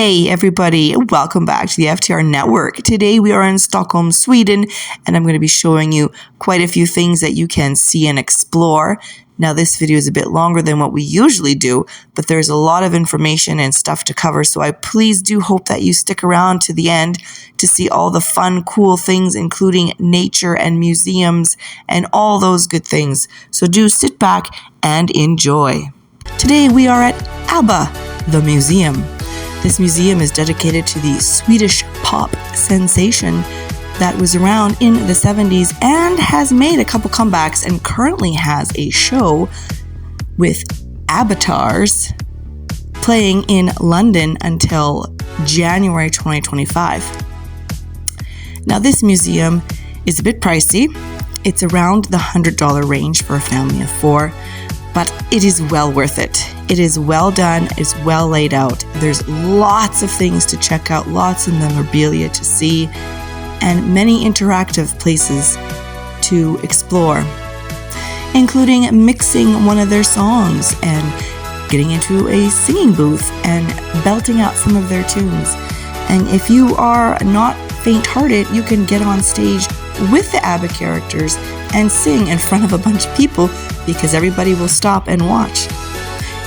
Hey everybody, welcome back to the FTR Network. Today we are in Stockholm, Sweden, and I'm going to be showing you quite a few things that you can see and explore. Now this video is a bit longer than what we usually do, but there's a lot of information and stuff to cover, so I please do hope that you stick around to the end to see all the fun, cool things, including nature and museums and all those good things. So do sit back and enjoy. Today we are at ABBA, the museum. This museum is dedicated to the Swedish pop sensation that was around in the 70s and has made a couple comebacks and currently has a show with avatars playing in London until January 2025. Now this museum is a bit pricey. It's around the $100 range for a family of 4, but it is well worth it. It is well done, it's well laid out. There's lots of things to check out, lots of memorabilia to see, and many interactive places to explore, including mixing one of their songs and getting into a singing booth and belting out some of their tunes. And if you are not faint-hearted, you can get on stage with the ABBA characters and sing in front of a bunch of people because everybody will stop and watch.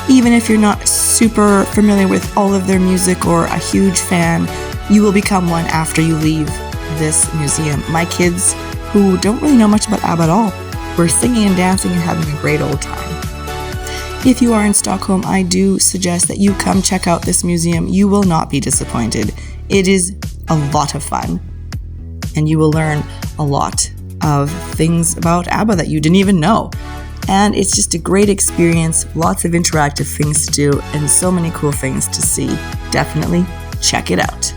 Even if you're not super familiar with all of their music or a huge fan, you will become one after you leave this museum. My kids, who don't really know much about ABBA at all, were singing and dancing and having a great old time. If you are in Stockholm, I do suggest that you come check out this museum. You will not be disappointed. It is a lot of fun, and you will learn a lot of things about ABBA that you didn't even know. And it's just a great experience, lots of interactive things to do, and so many cool things to see. Definitely check it out.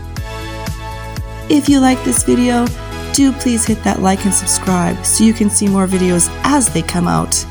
If you like this video, do please hit that like and subscribe so you can see more videos as they come out.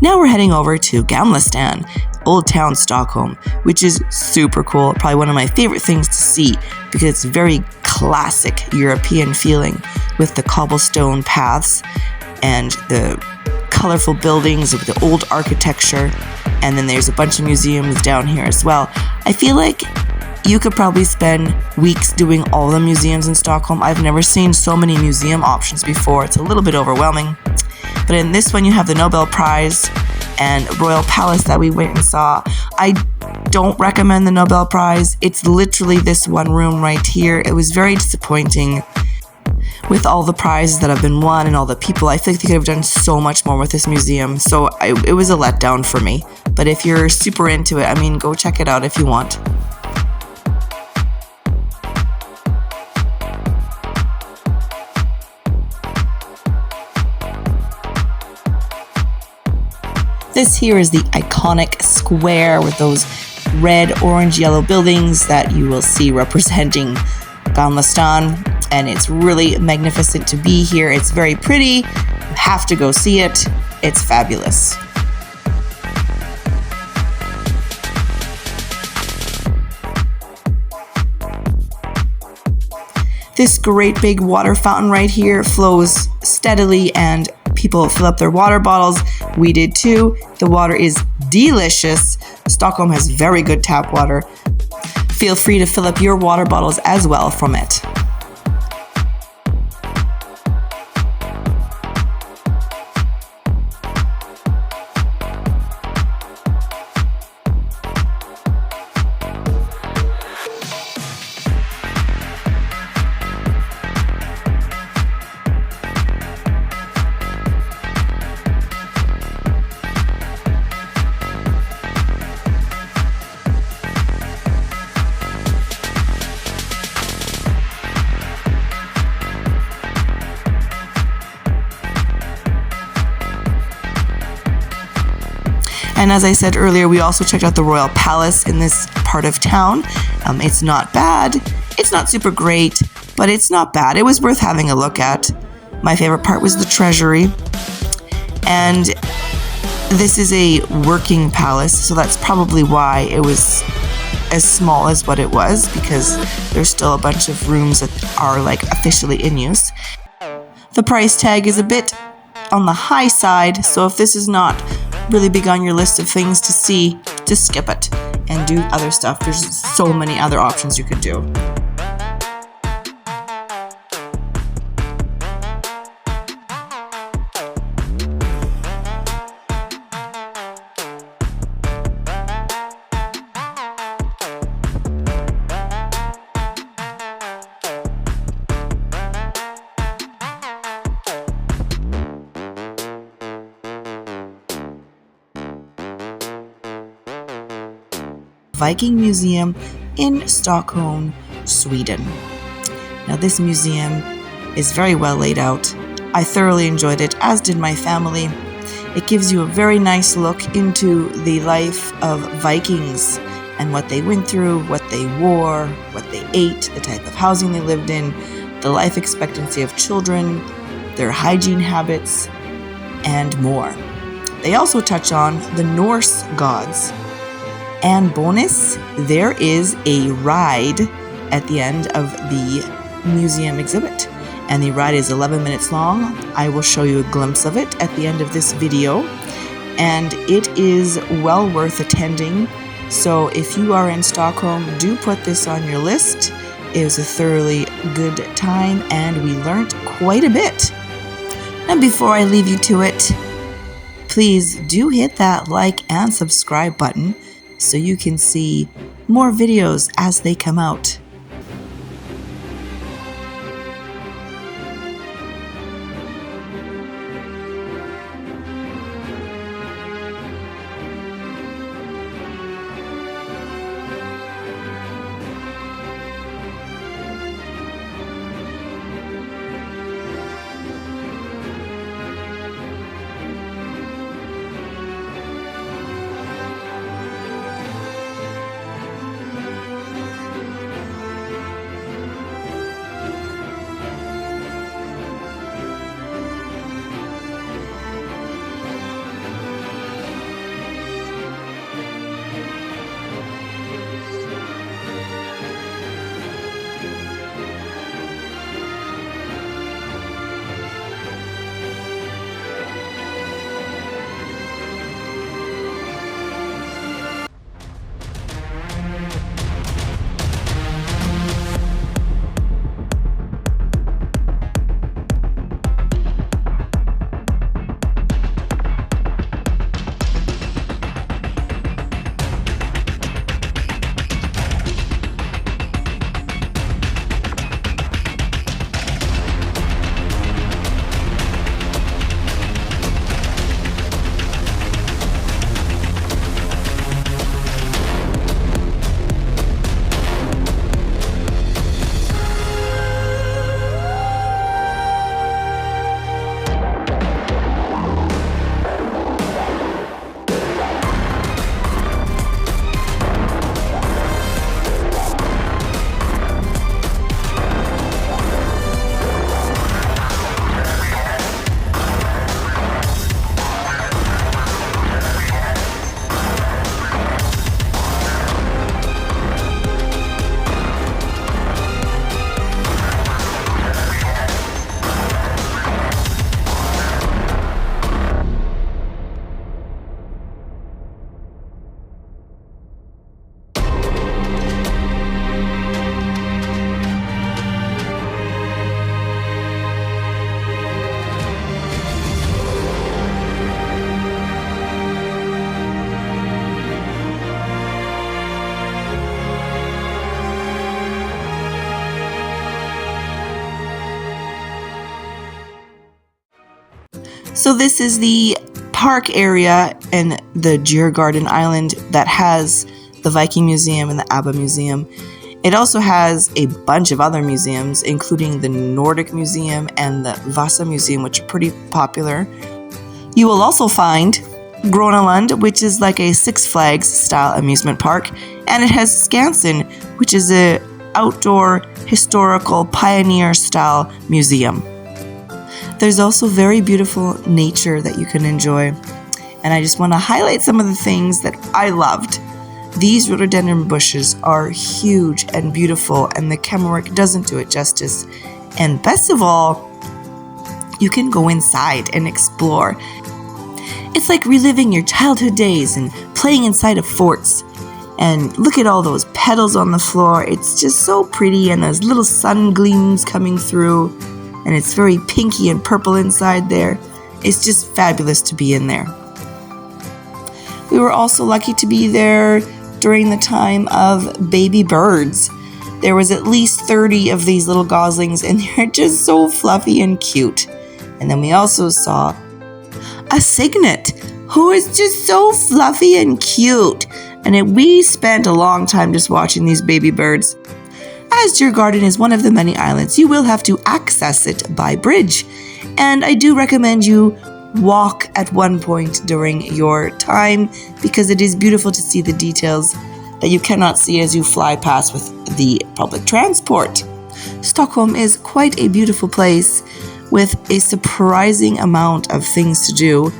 Now we're heading over to Gamla Stan, Old Town Stockholm, which is super cool. Probably one of my favorite things to see because it's very classic European feeling with the cobblestone paths and the colorful buildings with the old architecture. And then there's a bunch of museums down here as well. I feel like you could probably spend weeks doing all the museums in Stockholm. I've never seen so many museum options before. It's a little bit overwhelming. But in this one, you have the Nobel Prize and Royal Palace that we went and saw. I don't recommend the Nobel Prize. It's literally this one room right here. It was very disappointing with all the prizes that have been won and all the people. I think they could have done so much more with this museum. So it was a letdown for me. But if you're super into it, I mean, go check it out if you want. This here is the iconic square with those red, orange, yellow buildings that you will see representing Gamla Stan, and it's really magnificent to be here. It's very pretty. You have to go see it. It's fabulous. This great big water fountain right here flows steadily and people fill up their water bottles. We did too. The water is delicious. Stockholm has very good tap water. Feel free to fill up your water bottles as well from it. And as I said earlier, we also checked out the Royal Palace in this part of town. It's not bad. It's not super great, but it's not bad. It was worth having a look at. My favorite part was the treasury. And this is a working palace, so that's probably why it was as small as what it was, because there's still a bunch of rooms that are like officially in use. The price tag is a bit on the high side, so if this is not really big on your list of things to see, just skip it and do other stuff. There's so many other options you could do. Viking Museum in Stockholm, Sweden. Now this museum is very well laid out. I thoroughly enjoyed it, as did my family. It gives you a very nice look into the life of Vikings and what they went through, what they wore, what they ate, the type of housing they lived in, the life expectancy of children, their hygiene habits, and more. They also touch on the Norse gods. And bonus, there is a ride at the end of the museum exhibit. And the ride is 11 minutes long. I will show you a glimpse of it at the end of this video. And it is well worth attending. So if you are in Stockholm, do put this on your list. It was a thoroughly good time and we learned quite a bit. And before I leave you to it, please do hit that like and subscribe button so you can see more videos as they come out. So this is the park area in the Djurgarden island that has the Viking Museum and the ABBA Museum. It also has a bunch of other museums, including the Nordic Museum and the Vasa Museum, which are pretty popular. You will also find Gröna, which is like a Six Flags style amusement park, and it has Skansen, which is an outdoor historical pioneer style museum. There's also very beautiful nature that you can enjoy, and I just want to highlight some of the things that I loved. These rhododendron bushes are huge and beautiful, and the camera work doesn't do it justice. And best of all, you can go inside and explore. It's like reliving your childhood days and playing inside of forts. And look at all those petals on the floor. It's just so pretty, and there's little sun gleams coming through, and it's very pinky and purple inside there. It's just fabulous to be in there. We were also lucky to be there during the time of baby birds. There was at least 30 of these little goslings, and they're just so fluffy and cute. And then we also saw a cygnet, who is just so fluffy and cute. And we spent a long time just watching these baby birds. As Djurgarden is one of the many islands, you will have to access it by bridge. And I do recommend you walk at one point during your time, because it is beautiful to see the details that you cannot see as you fly past with the public transport. Stockholm is quite a beautiful place with a surprising amount of things to do.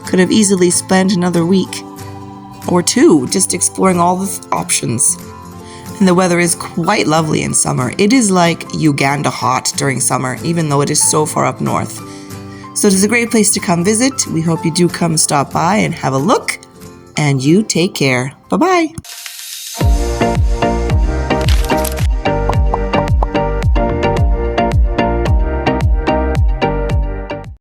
Could have easily spent another week or two just exploring all the options. And the weather is quite lovely in summer. It is like Uganda hot during summer, even though it is so far up north. So it is a great place to come visit. We hope you do come stop by and have a look. And you take care. Bye-bye.